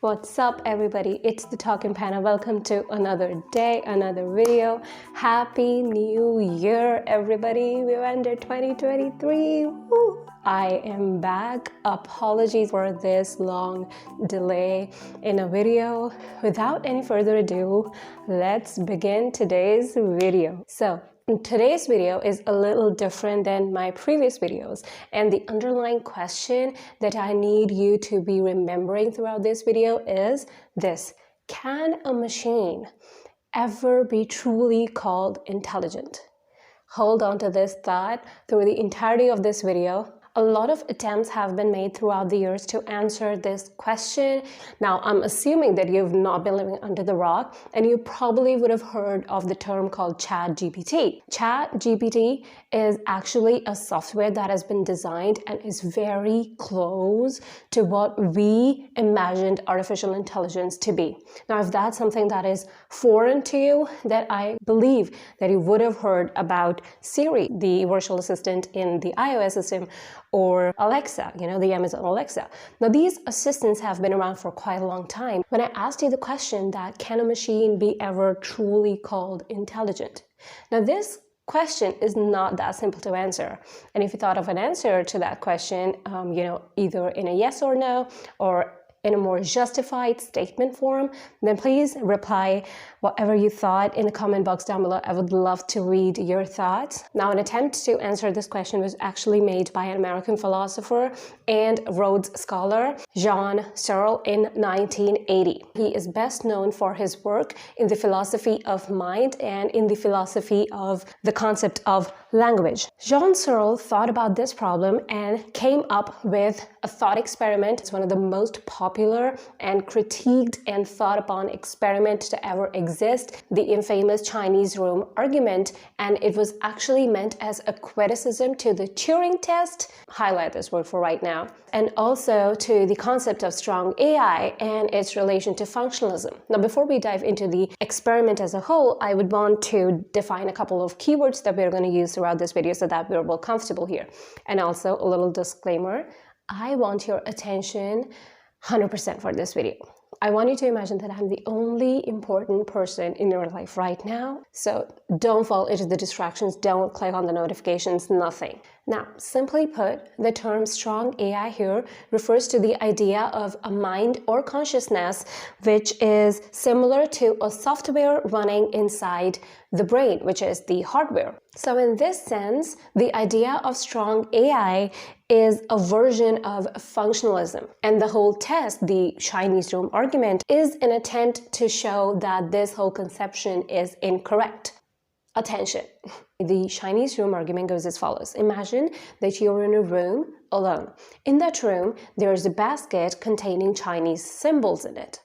What's up, everybody? It's the Talking Panda. Welcome to another day, another video. Happy New Year, everybody. We've ended 2023. Woo! I am back. Apologies for this long delay in a video. Without any further ado, let's begin today's video. So, today's video is a little different than my previous videos, and the underlying question that I need you to be remembering throughout this video is this: can a machine ever be truly called intelligent? Hold on to this thought through the entirety of this video. A lot of attempts have been made throughout the years to answer this question. Now, I'm assuming that you've not been living under the rock, and you probably would have heard of the term called ChatGPT. ChatGPT is actually a software that has been designed and is very close to what we imagined artificial intelligence to be. Now, if that's something that is foreign to you, then I believe that you would have heard about Siri, the virtual assistant in the iOS system, or Alexa, the Amazon Alexa. Now, these assistants have been around for quite a long time. When I asked you the question that can a machine be ever truly called intelligent? Now, this question is not that simple to answer. And if you thought of an answer to that question, either in a yes or no, or in a more justified statement form, then please reply whatever you thought in the comment box down below. I would love to read your thoughts. Now, an attempt to answer this question was actually made by an American philosopher and Rhodes Scholar, John Searle, in 1980. He is best known for his work in the philosophy of mind and in the philosophy of the concept of language. John Searle thought about this problem and came up with a thought experiment. It's one of the most popular and critiqued and thought upon experiment to ever exist, the infamous Chinese room argument, and it was actually meant as a criticism to the Turing test, highlight this word for right now, and also to the concept of strong AI and its relation to functionalism. Now, before we dive into the experiment as a whole, I would want to define a couple of keywords that we're going to use throughout this video so that we're all comfortable here. And also a little disclaimer, I want your attention 100% for this video. I want you to imagine that I'm the only important person in your life right now. So don't fall into the distractions, don't click on the notifications, nothing. Now, simply put, the term strong AI here refers to the idea of a mind or consciousness which is similar to a software running inside the brain, which is the hardware. So in this sense, the idea of strong AI is a version of functionalism. And the whole test, the Chinese room argument, is an attempt to show that this whole conception is incorrect. Attention. The Chinese room argument goes as follows. Imagine that you're in a room alone. In that room, there's a basket containing Chinese symbols in it.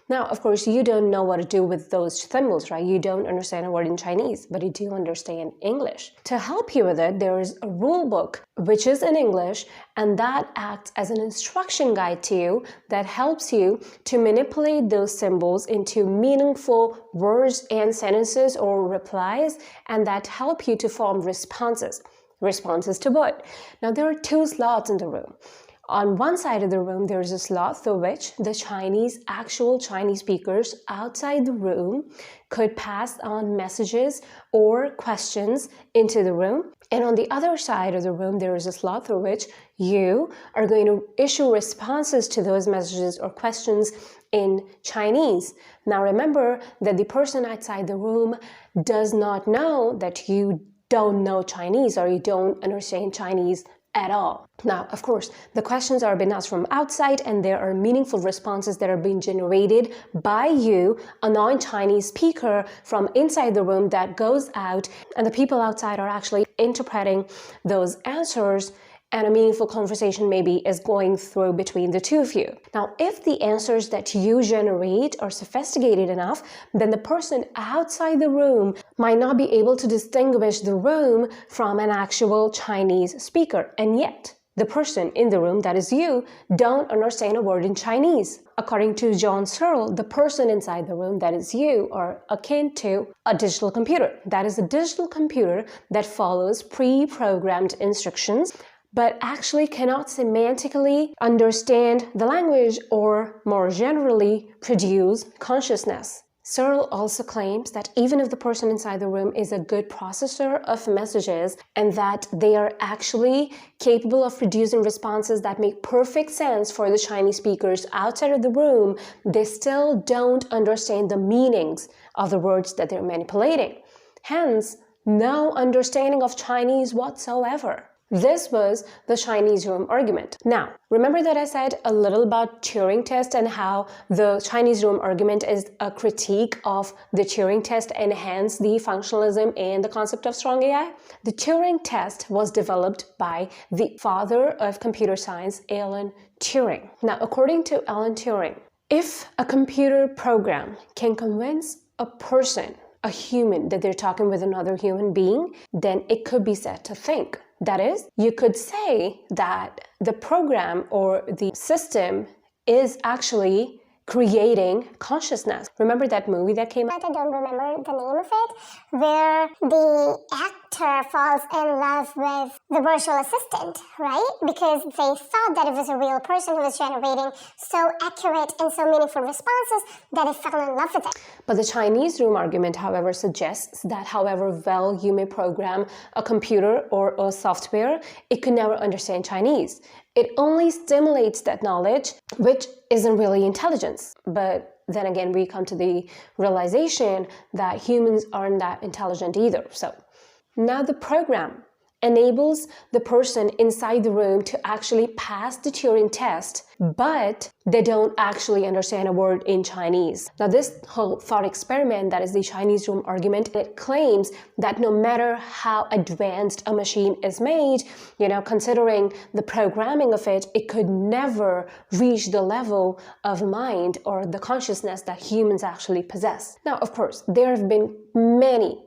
Now, of course, you don't know what to do with those symbols, right? You don't understand a word in Chinese, but you do understand English. To help you with it, there is a rule book, which is in English, and that acts as an instruction guide to you that helps you to manipulate those symbols into meaningful words and sentences or replies, and that help you to form responses. Responses to what? Now, there are two slots in the room. On one side of the room, there's a slot through which the actual Chinese speakers outside the room could pass on messages or questions into the room. And on the other side of the room, there is a slot through which you are going to issue responses to those messages or questions in Chinese. Now, remember that the person outside the room does not know that you don't know Chinese or you don't understand Chinese at all. Now, of course, the questions are being asked from outside and there are meaningful responses that are being generated by you, a non-Chinese speaker from inside the room that goes out, and the people outside are actually interpreting those answers, and a meaningful conversation maybe is going through between the two of you. Now, if the answers that you generate are sophisticated enough, then the person outside the room might not be able to distinguish the room from an actual Chinese speaker. And yet, the person in the room, that is you, don't understand a word in Chinese. According to John Searle, the person inside the room, that is you, are akin to a digital computer. That is a digital computer that follows pre-programmed instructions but actually cannot semantically understand the language or, more generally, produce consciousness. Searle also claims that even if the person inside the room is a good processor of messages and that they are actually capable of producing responses that make perfect sense for the Chinese speakers outside of the room, they still don't understand the meanings of the words that they're manipulating. Hence, no understanding of Chinese whatsoever. This was the Chinese room argument. Now, remember that I said a little about Turing test and how the Chinese room argument is a critique of the Turing test and hence the functionalism and the concept of strong AI? The Turing test was developed by the father of computer science, Alan Turing. Now, according to Alan Turing, if a computer program can convince a person, a human, that they're talking with another human being, then it could be said to think. That is, you could say that the program or the system is actually creating consciousness. Remember that movie that came out? I don't remember the name of it, where the actor falls in love with the virtual assistant, right? Because they thought that it was a real person who was generating so accurate and so meaningful responses that they fell in love with it. But the Chinese room argument, however, suggests that however well you may program a computer or a software, it could never understand Chinese. It only stimulates that knowledge, which isn't really intelligence. But then again, we come to the realization that humans aren't that intelligent either. So now the program enables the person inside the room to actually pass the Turing test, but they don't actually understand a word in Chinese. Now, this whole thought experiment, that is the Chinese room argument, it claims that no matter how advanced a machine is made, considering the programming of it, it could never reach the level of mind or the consciousness that humans actually possess. Now, of course, there have been many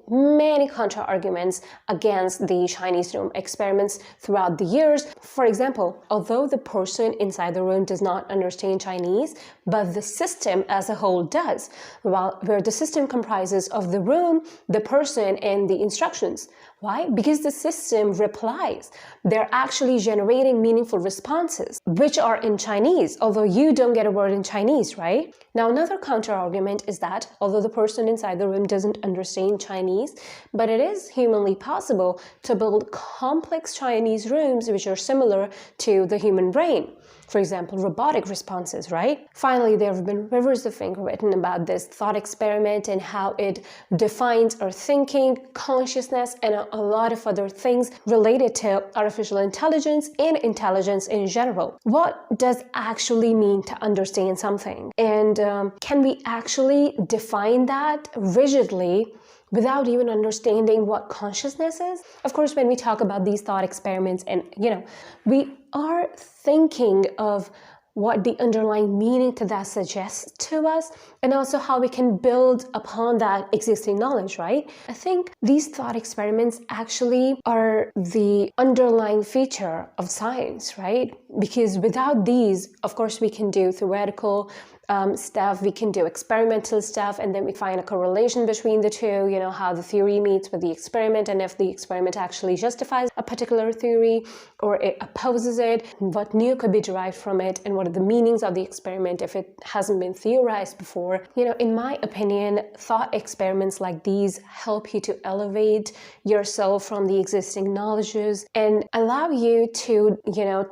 counter-arguments against the Chinese room experiments throughout the years. For example, although the person inside the room does not understand Chinese, but the system as a whole does, where the system comprises of the room, the person, and the instructions. Why? Because the system replies. They're actually generating meaningful responses, which are in Chinese, although you don't get a word in Chinese, right? Now, another counter-argument is that although the person inside the room doesn't understand Chinese, but it is humanly possible to build complex Chinese rooms which are similar to the human brain. For example, robotic responses, right? Finally, there have been rivers of ink written about this thought experiment and how it defines our thinking, consciousness, and a lot of other things related to artificial intelligence and intelligence in general. What does actually mean to understand something? And can we actually define that rigidly without even understanding what consciousness is? Of course, when we talk about these thought experiments and, we are thinking of what the underlying meaning to that suggests to us, and also how we can build upon that existing knowledge, right? I think these thought experiments actually are the underlying feature of science, right? Because without these, of course, we can do theoretical stuff, we can do experimental stuff, and then we find a correlation between the two, how the theory meets with the experiment, and if the experiment actually justifies a particular theory or it opposes it, what new could be derived from it, and what are the meanings of the experiment if it hasn't been theorized before. In my opinion, thought experiments like these help you to elevate yourself from the existing knowledges and allow you to,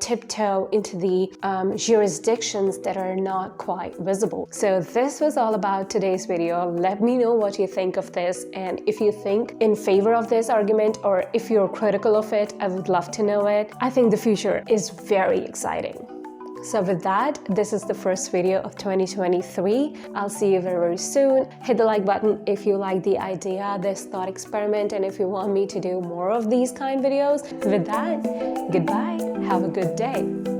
tiptoe into the jurisdictions that are not quite visible. So this was all about today's video. Let me know what you think of this, and if you think in favor of this argument or if you're critical of it, I would love to know it. I think the future is very exciting. So with that, this is the first video of 2023. I'll see you very, very soon. Hit the like button if you like the idea, this thought experiment, and if you want me to do more of these kind of videos. With that, goodbye. Have a good day.